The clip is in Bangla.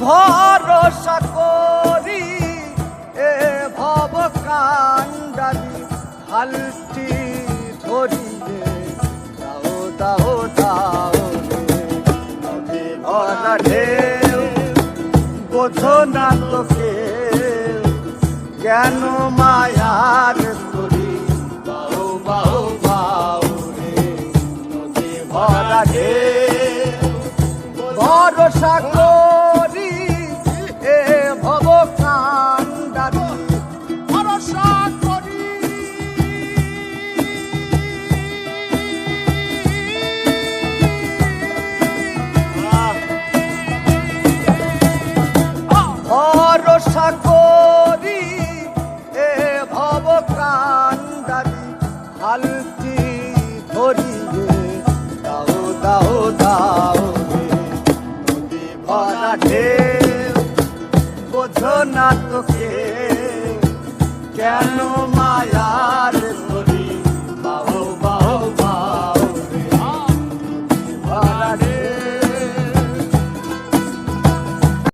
ভরসা করি এ ভব কান্ডারি হালটি ধরিয়ে দাও দাও দাও নদী ভরা ঢেউ বোঝো না তোকে কেন মায়ার করি বাউ বাউ বাউ রে নদী ভরা ঢেউ ভরসা করি এ ভব কান্ডারি ভরসা করি ভরসা করি এ ভব কান্ডারি হালটি ধরিয়ে দাও দাও দাও ঢেউ বোঝো না তোকে কেন মায়ার